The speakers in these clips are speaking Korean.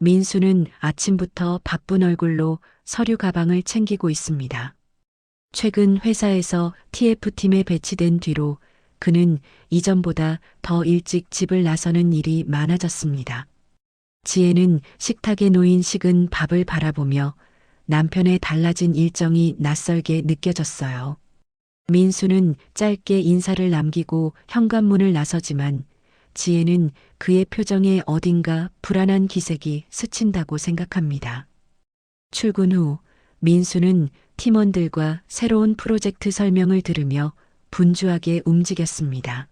민수는 아침부터 바쁜 얼굴로 서류 가방을 챙기고 있습니다. 최근 회사에서 TF팀에 배치된 뒤로 그는 이전보다 더 일찍 집을 나서는 일이 많아졌습니다. 지혜는 식탁에 놓인 식은 밥을 바라보며 남편의 달라진 일정이 낯설게 느껴졌어요. 민수는 짧게 인사를 남기고 현관문을 나서지만 지혜는 그의 표정에 어딘가 불안한 기색이 스친다고 생각합니다. 출근 후 민수는 팀원들과 새로운 프로젝트 설명을 들으며 분주하게 움직였습니다.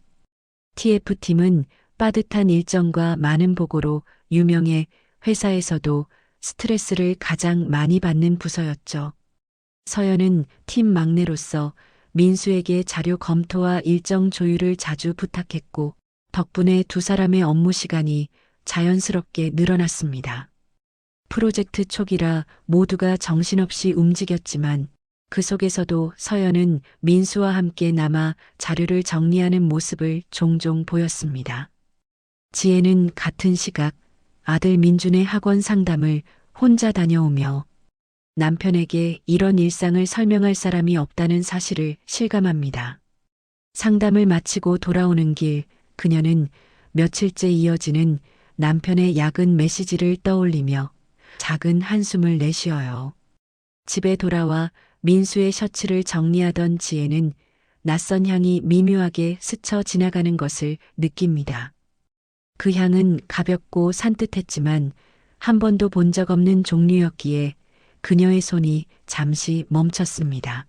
TF팀은 빠듯한 일정과 많은 보고로 유명해 회사에서도 스트레스를 가장 많이 받는 부서였죠. 서연은 팀 막내로서 민수에게 자료 검토와 일정 조율을 자주 부탁했고 덕분에 두 사람의 업무 시간이 자연스럽게 늘어났습니다. 프로젝트 초기라 모두가 정신없이 움직였지만 그 속에서도 서연은 민수와 함께 남아 자료를 정리하는 모습을 종종 보였습니다. 지혜는 같은 시각 아들 민준의 학원 상담을 혼자 다녀오며 남편에게 이런 일상을 설명할 사람이 없다는 사실을 실감합니다. 상담을 마치고 돌아오는 길 그녀는 며칠째 이어지는 남편의 야근 메시지를 떠올리며 작은 한숨을 내쉬어요. 집에 돌아와 민수의 셔츠를 정리하던 지혜는 낯선 향이 미묘하게 스쳐 지나가는 것을 느낍니다. 그 향은 가볍고 산뜻했지만 한 번도 본 적 없는 종류였기에 그녀의 손이 잠시 멈췄습니다.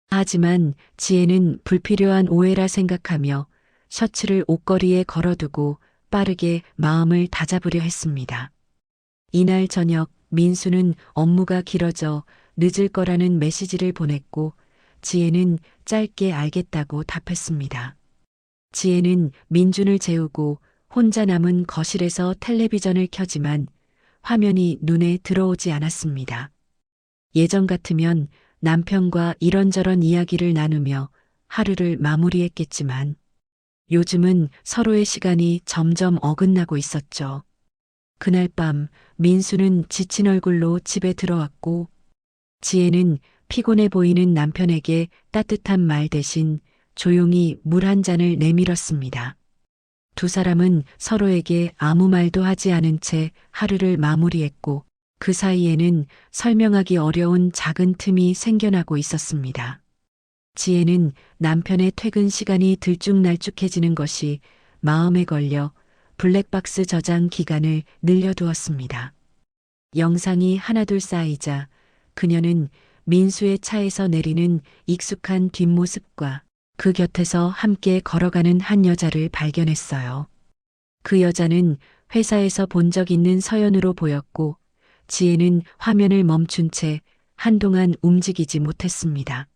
하지만 지혜는 불필요한 오해라 생각하며 셔츠를 옷걸이에 걸어두고 빠르게 마음을 다잡으려 했습니다. 이날 저녁 민수는 업무가 길어져 늦을 거라는 메시지를 보냈고 지혜는 짧게 알겠다고 답했습니다. 지혜는 민준을 재우고 혼자 남은 거실에서 텔레비전을 켜지만 화면이 눈에 들어오지 않았습니다. 예전 같으면 남편과 이런저런 이야기를 나누며 하루를 마무리했겠지만 요즘은 서로의 시간이 점점 어긋나고 있었죠. 그날 밤 민수는 지친 얼굴로 집에 들어왔고 지혜는 피곤해 보이는 남편에게 따뜻한 말 대신 조용히 물 한 잔을 내밀었습니다. 두 사람은 서로에게 아무 말도 하지 않은 채 하루를 마무리했고 그 사이에는 설명하기 어려운 작은 틈이 생겨나고 있었습니다. 지혜는 남편의 퇴근 시간이 들쭉날쭉해지는 것이 마음에 걸려 블랙박스 저장 기간을 늘려두었습니다. 영상이 하나둘 쌓이자 그녀는 민수의 차에서 내리는 익숙한 뒷모습과 그 곁에서 함께 걸어가는 한 여자를 발견했어요. 그 여자는 회사에서 본 적 있는 서연으로 보였고 지혜는 화면을 멈춘 채 한동안 움직이지 못했습니다.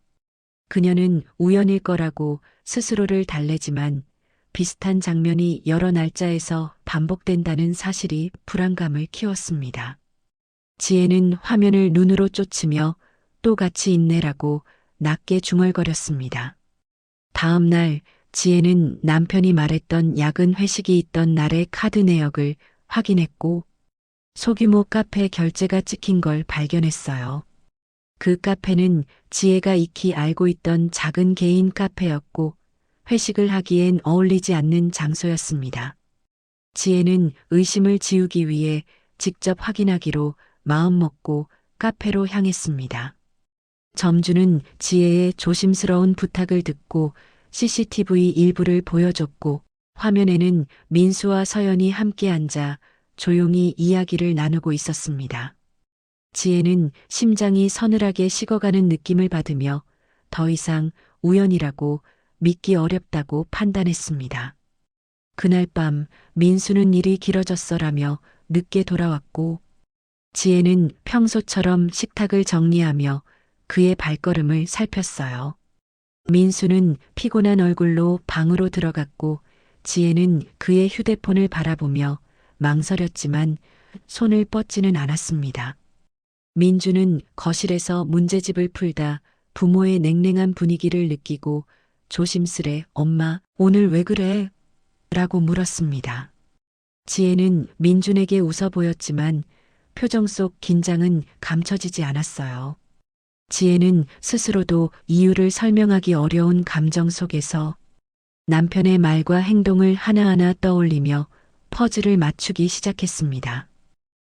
그녀는 우연일 거라고 스스로를 달래지만 비슷한 장면이 여러 날짜에서 반복된다는 사실이 불안감을 키웠습니다. 지혜는 화면을 눈으로 쫓으며 또 같이 있네라고 낮게 중얼거렸습니다. 다음 날 지혜는 남편이 말했던 야근 회식이 있던 날의 카드 내역을 확인했고 소규모 카페 결제가 찍힌 걸 발견했어요. 그 카페는 지혜가 익히 알고 있던 작은 개인 카페였고 회식을 하기엔 어울리지 않는 장소였습니다. 지혜는 의심을 지우기 위해 직접 확인하기로 마음먹고 카페로 향했습니다. 점주는 지혜의 조심스러운 부탁을 듣고 CCTV 일부를 보여줬고 화면에는 민수와 서연이 함께 앉아 조용히 이야기를 나누고 있었습니다. 지혜는 심장이 서늘하게 식어가는 느낌을 받으며 더 이상 우연이라고 믿기 어렵다고 판단했습니다. 그날 밤 민수는 일이 길어졌어라며 늦게 돌아왔고 지혜는 평소처럼 식탁을 정리하며 그의 발걸음을 살폈어요. 민수는 피곤한 얼굴로 방으로 들어갔고 지혜는 그의 휴대폰을 바라보며 망설였지만 손을 뻗지는 않았습니다. 민주는 거실에서 문제집을 풀다 부모의 냉랭한 분위기를 느끼고 조심스레 엄마, 오늘 왜 그래? 라고 물었습니다. 지혜는 민준에게 웃어 보였지만 표정 속 긴장은 감춰지지 않았어요. 지혜는 스스로도 이유를 설명하기 어려운 감정 속에서 남편의 말과 행동을 하나하나 떠올리며 퍼즐을 맞추기 시작했습니다.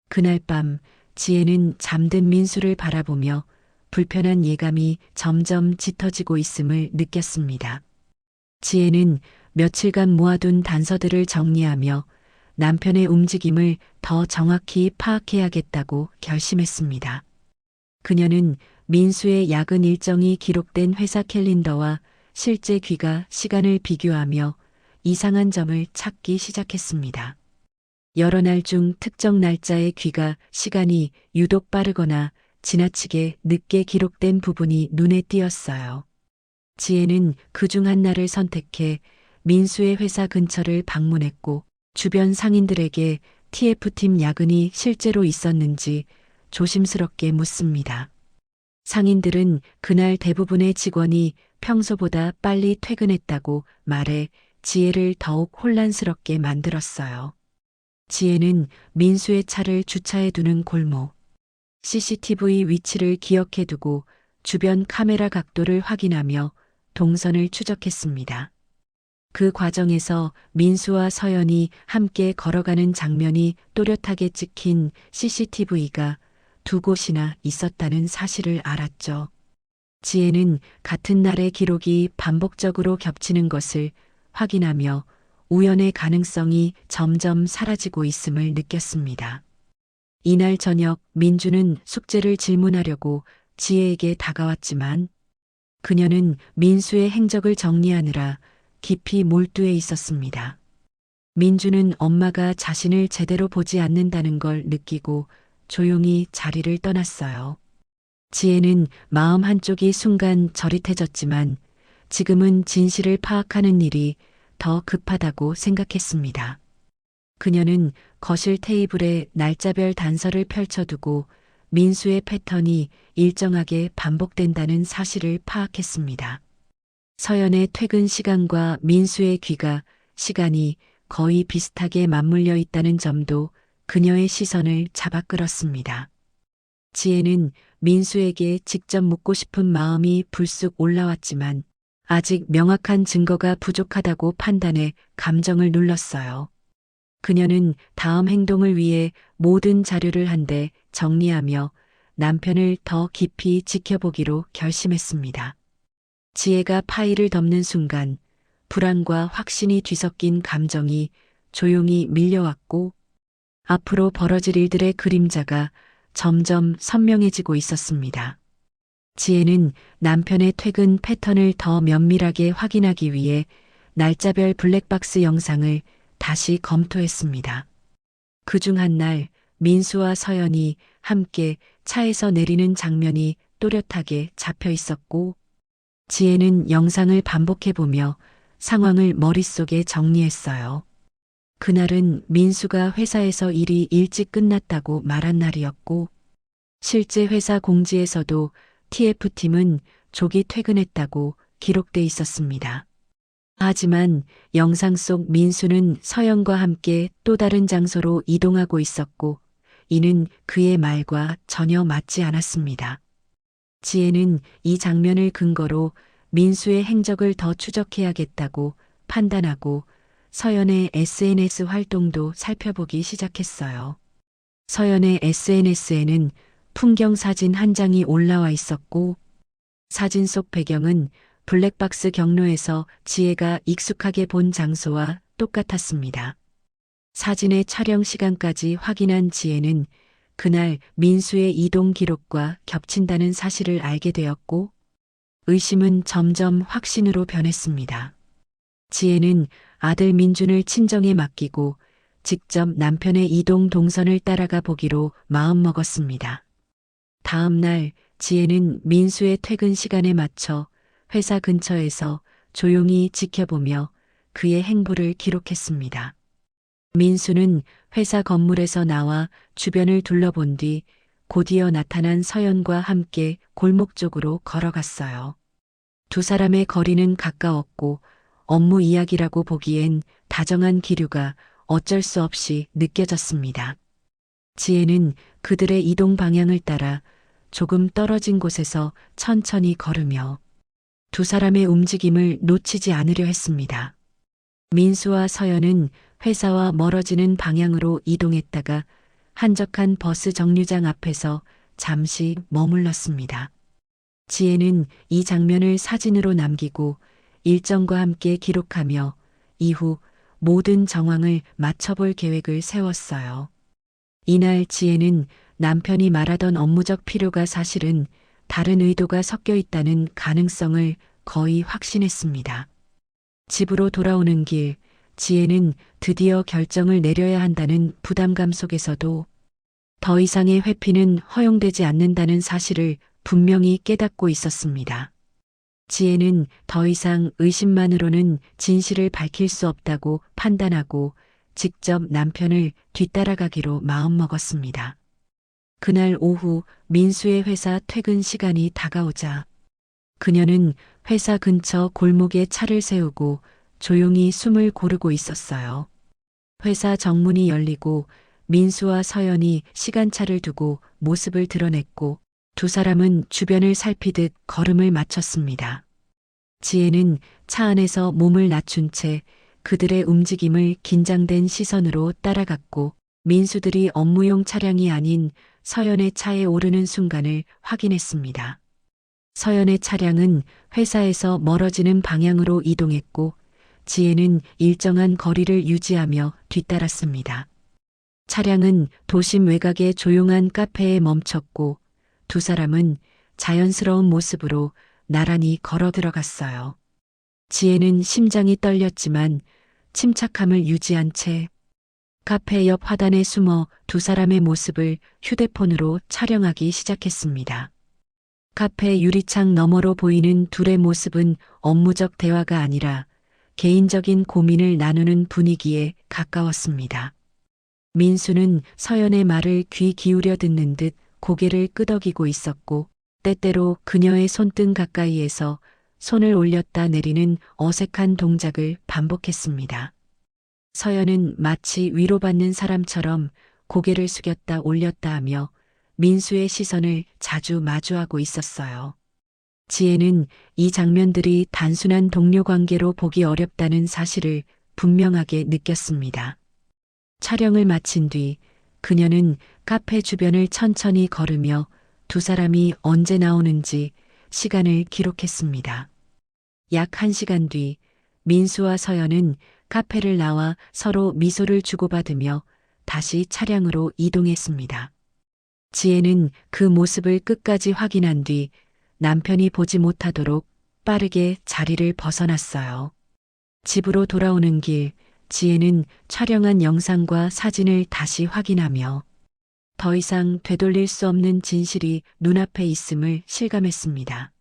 그날 밤 지혜는 잠든 민수를 바라보며 불편한 예감이 점점 짙어지고 있음을 느꼈습니다. 지혜는 며칠간 모아둔 단서들을 정리하며 남편의 움직임을 더 정확히 파악해야겠다고 결심했습니다. 그녀는 민수의 야근 일정이 기록된 회사 캘린더와 실제 귀가 시간을 비교하며 이상한 점을 찾기 시작했습니다. 여러 날 중 특정 날짜의 귀가 시간이 유독 빠르거나 지나치게 늦게 기록된 부분이 눈에 띄었어요. 지혜는 그중 한 날을 선택해 민수의 회사 근처를 방문했고 주변 상인들에게 TF팀 야근이 실제로 있었는지 조심스럽게 묻습니다. 상인들은 그날 대부분의 직원이 평소보다 빨리 퇴근했다고 말해 지혜를 더욱 혼란스럽게 만들었어요. 지혜는 민수의 차를 주차해 두는 골목, CCTV 위치를 기억해 두고 주변 카메라 각도를 확인하며 동선을 추적했습니다. 그 과정에서 민수와 서연이 함께 걸어가는 장면이 또렷하게 찍힌 CCTV가 두 곳이나 있었다는 사실을 알았죠. 지혜는 같은 날의 기록이 반복적으로 겹치는 것을 확인하며 우연의 가능성이 점점 사라지고 있음을 느꼈습니다. 이날 저녁 민주는 숙제를 질문하려고 지혜에게 다가왔지만 그녀는 민수의 행적을 정리하느라 깊이 몰두해 있었습니다. 민주는 엄마가 자신을 제대로 보지 않는다는 걸 느끼고 조용히 자리를 떠났어요. 지혜는 마음 한쪽이 순간 저릿해졌지만 지금은 진실을 파악하는 일이 더 급하다고 생각했습니다. 그녀는 거실 테이블에 날짜별 단서를 펼쳐두고 민수의 패턴이 일정하게 반복된다는 사실을 파악했습니다. 서연의 퇴근 시간과 민수의 귀가 시간이 거의 비슷하게 맞물려 있다는 점도 그녀의 시선을 잡아끌었습니다. 지혜는 민수에게 직접 묻고 싶은 마음이 불쑥 올라왔지만 아직 명확한 증거가 부족하다고 판단해 감정을 눌렀어요. 그녀는 다음 행동을 위해 모든 자료를 한데 정리하며 남편을 더 깊이 지켜보기로 결심했습니다. 지혜가 파일을 덮는 순간 불안과 확신이 뒤섞인 감정이 조용히 밀려왔고 앞으로 벌어질 일들의 그림자가 점점 선명해지고 있었습니다. 지혜는 남편의 퇴근 패턴을 더 면밀하게 확인하기 위해 날짜별 블랙박스 영상을 다시 검토했습니다. 그중 한 날 민수와 서연이 함께 차에서 내리는 장면이 또렷하게 잡혀 있었고 지혜는 영상을 반복해보며 상황을 머릿속에 정리했어요. 그날은 민수가 회사에서 일이 일찍 끝났다고 말한 날이었고 실제 회사 공지에서도 TF팀은 조기 퇴근했다고 기록돼 있었습니다. 하지만 영상 속 민수는 서연과 함께 또 다른 장소로 이동하고 있었고 이는 그의 말과 전혀 맞지 않았습니다. 지혜는 이 장면을 근거로 민수의 행적을 더 추적해야겠다고 판단하고 서연의 SNS 활동도 살펴보기 시작했어요. 서연의 SNS에는 풍경 사진 한 장이 올라와 있었고 사진 속 배경은 블랙박스 경로에서 지혜가 익숙하게 본 장소와 똑같았습니다. 사진의 촬영 시간까지 확인한 지혜는 그날 민수의 이동 기록과 겹친다는 사실을 알게 되었고 의심은 점점 확신으로 변했습니다. 지혜는 아들 민준을 친정에 맡기고 직접 남편의 이동 동선을 따라가 보기로 마음먹었습니다. 다음 날 지혜는 민수의 퇴근 시간에 맞춰 회사 근처에서 조용히 지켜보며 그의 행보를 기록했습니다. 민수는 회사 건물에서 나와 주변을 둘러본 뒤 곧이어 나타난 서연과 함께 골목 쪽으로 걸어갔어요. 두 사람의 거리는 가까웠고 업무 이야기라고 보기엔 다정한 기류가 어쩔 수 없이 느껴졌습니다. 지혜는 그들의 이동 방향을 따라 조금 떨어진 곳에서 천천히 걸으며 두 사람의 움직임을 놓치지 않으려 했습니다. 민수와 서연은 회사와 멀어지는 방향으로 이동했다가 한적한 버스 정류장 앞에서 잠시 머물렀습니다. 지혜는 이 장면을 사진으로 남기고 일정과 함께 기록하며 이후 모든 정황을 맞춰볼 계획을 세웠어요. 이날 지혜는 남편이 말하던 업무적 필요가 사실은 다른 의도가 섞여 있다는 가능성을 거의 확신했습니다. 집으로 돌아오는 길, 지혜는 드디어 결정을 내려야 한다는 부담감 속에서도 더 이상의 회피는 허용되지 않는다는 사실을 분명히 깨닫고 있었습니다. 지혜는 더 이상 의심만으로는 진실을 밝힐 수 없다고 판단하고 직접 남편을 뒤따라가기로 마음먹었습니다. 그날 오후 민수의 회사 퇴근 시간이 다가오자 그녀는 회사 근처 골목에 차를 세우고 조용히 숨을 고르고 있었어요. 회사 정문이 열리고 민수와 서연이 시간차를 두고 모습을 드러냈고 두 사람은 주변을 살피듯 걸음을 맞췄습니다. 지혜는 차 안에서 몸을 낮춘 채 그들의 움직임을 긴장된 시선으로 따라갔고 민수들이 업무용 차량이 아닌 서연의 차에 오르는 순간을 확인했습니다. 서연의 차량은 회사에서 멀어지는 방향으로 이동했고 지혜는 일정한 거리를 유지하며 뒤따랐습니다. 차량은 도심 외곽의 조용한 카페에 멈췄고 두 사람은 자연스러운 모습으로 나란히 걸어 들어갔어요. 지혜는 심장이 떨렸지만 침착함을 유지한 채 카페 옆 화단에 숨어 두 사람의 모습을 휴대폰으로 촬영하기 시작했습니다. 카페 유리창 너머로 보이는 둘의 모습은 업무적 대화가 아니라 개인적인 고민을 나누는 분위기에 가까웠습니다. 민수는 서연의 말을 귀 기울여 듣는 듯 고개를 끄덕이고 있었고 때때로 그녀의 손등 가까이에서 손을 올렸다 내리는 어색한 동작을 반복했습니다. 서연은 마치 위로받는 사람처럼 고개를 숙였다 올렸다 하며 민수의 시선을 자주 마주하고 있었어요. 지혜는 이 장면들이 단순한 동료 관계로 보기 어렵다는 사실을 분명하게 느꼈습니다. 촬영을 마친 뒤 그녀는 카페 주변을 천천히 걸으며 두 사람이 언제 나오는지 시간을 기록했습니다. 약 1시간 뒤 민수와 서연은 카페를 나와 서로 미소를 주고받으며 다시 차량으로 이동했습니다. 지혜는 그 모습을 끝까지 확인한 뒤 남편이 보지 못하도록 빠르게 자리를 벗어났어요. 집으로 돌아오는 길, 지혜는 촬영한 영상과 사진을 다시 확인하며 더 이상 되돌릴 수 없는 진실이 눈앞에 있음을 실감했습니다.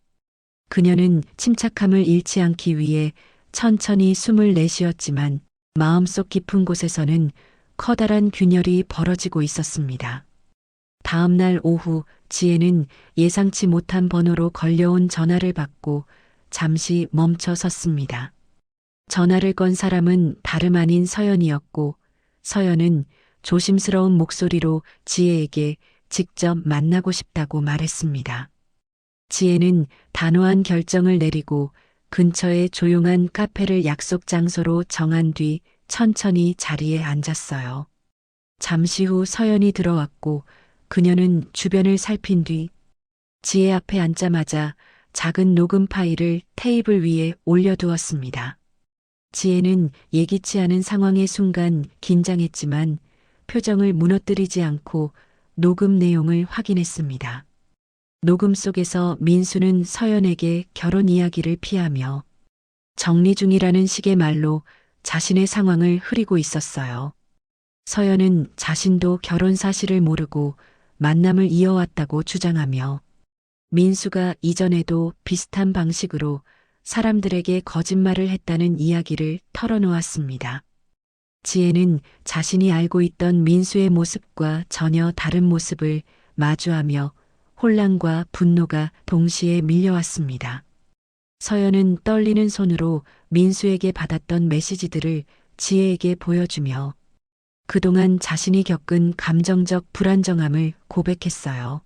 그녀는 침착함을 잃지 않기 위해 천천히 숨을 내쉬었지만 마음속 깊은 곳에서는 커다란 균열이 벌어지고 있었습니다. 다음 날 오후 지혜는 예상치 못한 번호로 걸려온 전화를 받고 잠시 멈춰 섰습니다. 전화를 건 사람은 다름 아닌 서연이었고 서연은 조심스러운 목소리로 지혜에게 직접 만나고 싶다고 말했습니다. 지혜는 단호한 결정을 내리고 근처의 조용한 카페를 약속 장소로 정한 뒤 천천히 자리에 앉았어요. 잠시 후 서연이 들어왔고 그녀는 주변을 살핀 뒤 지혜 앞에 앉자마자 작은 녹음 파일을 테이블 위에 올려두었습니다. 지혜는 예기치 않은 상황의 순간 긴장했지만 표정을 무너뜨리지 않고 녹음 내용을 확인했습니다. 녹음 속에서 민수는 서연에게 결혼 이야기를 피하며 정리 중이라는 식의 말로 자신의 상황을 흐리고 있었어요. 서연은 자신도 결혼 사실을 모르고 만남을 이어왔다고 주장하며 민수가 이전에도 비슷한 방식으로 사람들에게 거짓말을 했다는 이야기를 털어놓았습니다. 지혜는 자신이 알고 있던 민수의 모습과 전혀 다른 모습을 마주하며 혼란과 분노가 동시에 밀려왔습니다. 서연은 떨리는 손으로 민수에게 받았던 메시지들을 지혜에게 보여주며 그동안 자신이 겪은 감정적 불안정함을 고백했어요.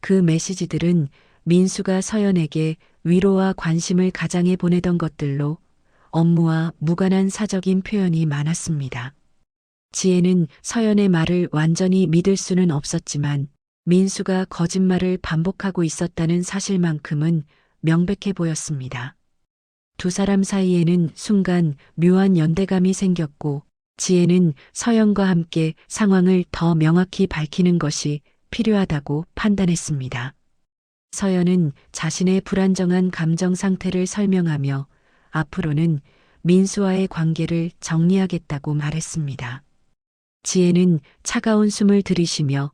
그 메시지들은 민수가 서연에게 위로와 관심을 가장해 보내던 것들로 업무와 무관한 사적인 표현이 많았습니다. 지혜는 서연의 말을 완전히 믿을 수는 없었지만 민수가 거짓말을 반복하고 있었다는 사실만큼은 명백해 보였습니다. 두 사람 사이에는 순간 묘한 연대감이 생겼고 지혜는 서연과 함께 상황을 더 명확히 밝히는 것이 필요하다고 판단했습니다. 서연은 자신의 불안정한 감정 상태를 설명하며 앞으로는 민수와의 관계를 정리하겠다고 말했습니다. 지혜는 차가운 숨을 들이쉬며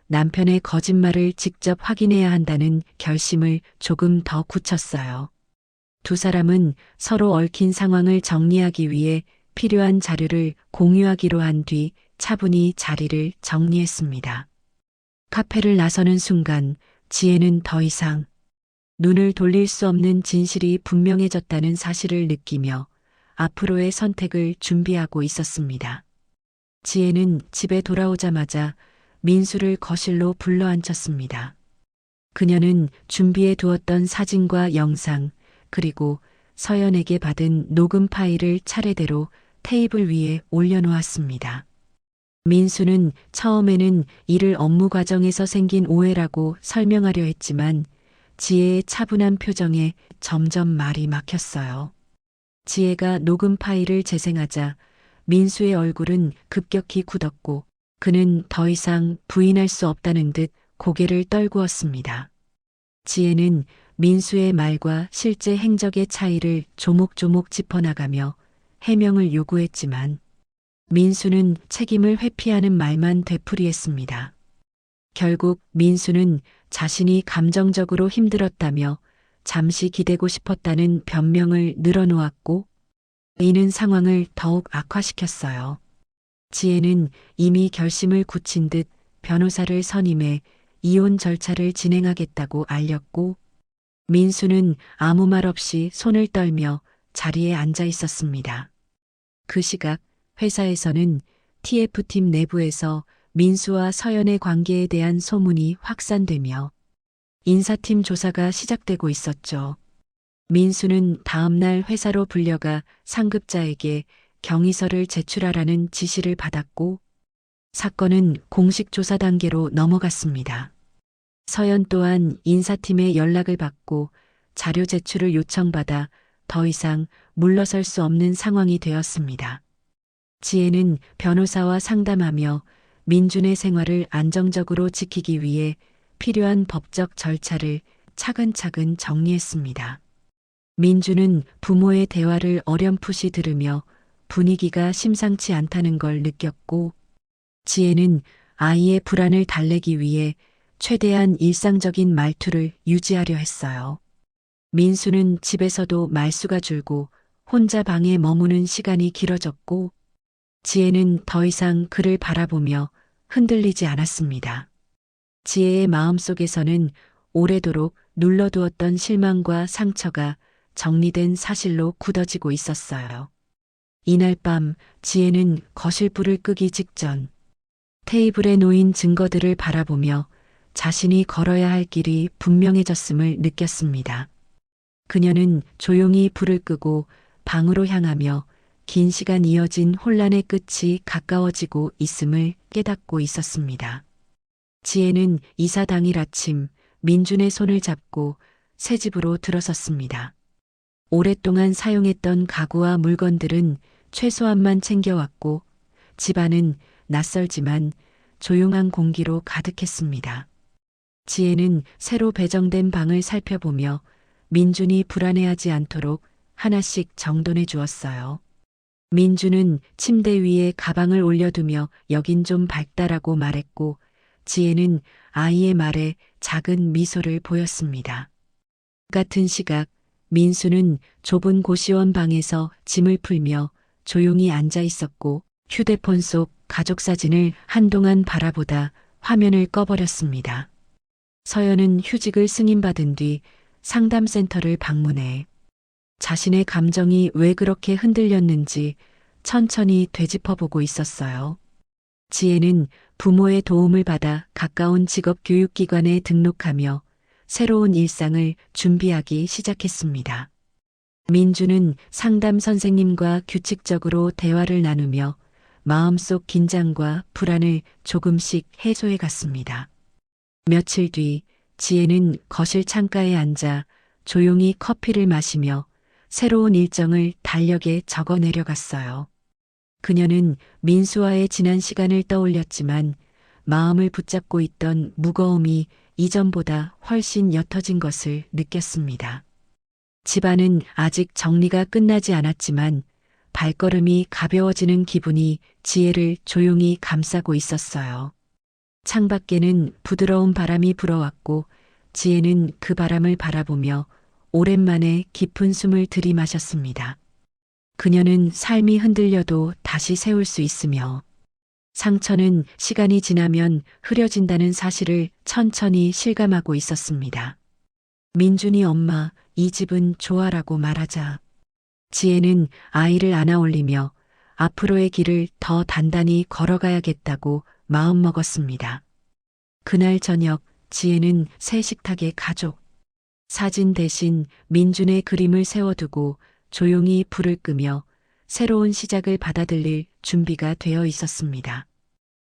남편의 거짓말을 직접 확인해야 한다는 결심을 조금 더 굳혔어요. 두 사람은 서로 얽힌 상황을 정리하기 위해 필요한 자료를 공유하기로 한 뒤 차분히 자리를 정리했습니다. 카페를 나서는 순간 지혜는 더 이상 눈을 돌릴 수 없는 진실이 분명해졌다는 사실을 느끼며 앞으로의 선택을 준비하고 있었습니다. 지혜는 집에 돌아오자마자 민수를 거실로 불러앉혔습니다. 그녀는 준비해 두었던 사진과 영상, 그리고 서연에게 받은 녹음 파일을 차례대로 테이블 위에 올려놓았습니다. 민수는 처음에는 이를 업무 과정에서 생긴 오해라고 설명하려 했지만 지혜의 차분한 표정에 점점 말이 막혔어요. 지혜가 녹음 파일을 재생하자 민수의 얼굴은 급격히 굳었고 그는 더 이상 부인할 수 없다는 듯 고개를 떨구었습니다. 지혜는 민수의 말과 실제 행적의 차이를 조목조목 짚어나가며 해명을 요구했지만 민수는 책임을 회피하는 말만 되풀이했습니다. 결국 민수는 자신이 감정적으로 힘들었다며 잠시 기대고 싶었다는 변명을 늘어놓았고 이는 상황을 더욱 악화시켰어요. 지혜는 이미 결심을 굳힌 듯 변호사를 선임해 이혼 절차를 진행하겠다고 알렸고 민수는 아무 말 없이 손을 떨며 자리에 앉아 있었습니다. 그 시각 회사에서는 TF팀 내부에서 민수와 서연의 관계에 대한 소문이 확산되며 인사팀 조사가 시작되고 있었죠. 민수는 다음날 회사로 불려가 상급자에게 경위서를 제출하라는 지시를 받았고 사건은 공식 조사 단계로 넘어갔습니다. 서연 또한 인사팀의 연락을 받고 자료 제출을 요청받아 더 이상 물러설 수 없는 상황이 되었습니다. 지혜는 변호사와 상담하며 민준의 생활을 안정적으로 지키기 위해 필요한 법적 절차를 차근차근 정리했습니다. 민준은 부모의 대화를 어렴풋이 들으며 분위기가 심상치 않다는 걸 느꼈고 지혜는 아이의 불안을 달래기 위해 최대한 일상적인 말투를 유지하려 했어요. 민수는 집에서도 말수가 줄고 혼자 방에 머무는 시간이 길어졌고 지혜는 더 이상 그를 바라보며 흔들리지 않았습니다. 지혜의 마음속에서는 오래도록 눌러두었던 실망과 상처가 정리된 사실로 굳어지고 있었어요. 이날 밤 지혜는 거실 불을 끄기 직전 테이블에 놓인 증거들을 바라보며 자신이 걸어야 할 길이 분명해졌음을 느꼈습니다. 그녀는 조용히 불을 끄고 방으로 향하며 긴 시간 이어진 혼란의 끝이 가까워지고 있음을 깨닫고 있었습니다. 지혜는 이사 당일 아침 민준의 손을 잡고 새 집으로 들어섰습니다. 오랫동안 사용했던 가구와 물건들은 최소한만 챙겨왔고 집안은 낯설지만 조용한 공기로 가득했습니다. 지혜는 새로 배정된 방을 살펴보며 민준이 불안해하지 않도록 하나씩 정돈해 주었어요. 민준은 침대 위에 가방을 올려두며 여긴 좀 밝다라고 말했고 지혜는 아이의 말에 작은 미소를 보였습니다. 같은 시각 민수는 좁은 고시원 방에서 짐을 풀며 조용히 앉아 있었고 휴대폰 속 가족 사진을 한동안 바라보다 화면을 꺼버렸습니다. 서연은 휴직을 승인받은 뒤 상담센터를 방문해 자신의 감정이 왜 그렇게 흔들렸는지 천천히 되짚어보고 있었어요. 지혜는 부모의 도움을 받아 가까운 직업교육기관에 등록하며 새로운 일상을 준비하기 시작했습니다. 민주는 상담 선생님과 규칙적으로 대화를 나누며 마음속 긴장과 불안을 조금씩 해소해 갔습니다. 며칠 뒤 지혜는 거실 창가에 앉아 조용히 커피를 마시며 새로운 일정을 달력에 적어 내려갔어요. 그녀는 민수와의 지난 시간을 떠올렸지만 마음을 붙잡고 있던 무거움이 이전보다 훨씬 옅어진 것을 느꼈습니다. 집안은 아직 정리가 끝나지 않았지만 발걸음이 가벼워지는 기분이 지혜를 조용히 감싸고 있었어요. 창밖에는 부드러운 바람이 불어왔고 지혜는 그 바람을 바라보며 오랜만에 깊은 숨을 들이마셨습니다. 그녀는 삶이 흔들려도 다시 세울 수 있으며 상처는 시간이 지나면 흐려진다는 사실을 천천히 실감하고 있었습니다. 민준이 엄마, 이 집은 좋아라고 말하자. 지혜는 아이를 안아 올리며 앞으로의 길을 더 단단히 걸어가야겠다고 마음먹었습니다. 그날 저녁 지혜는 새 식탁에 가족 사진 대신 민준의 그림을 세워두고 조용히 불을 끄며 새로운 시작을 받아들일 준비가 되어 있었습니다.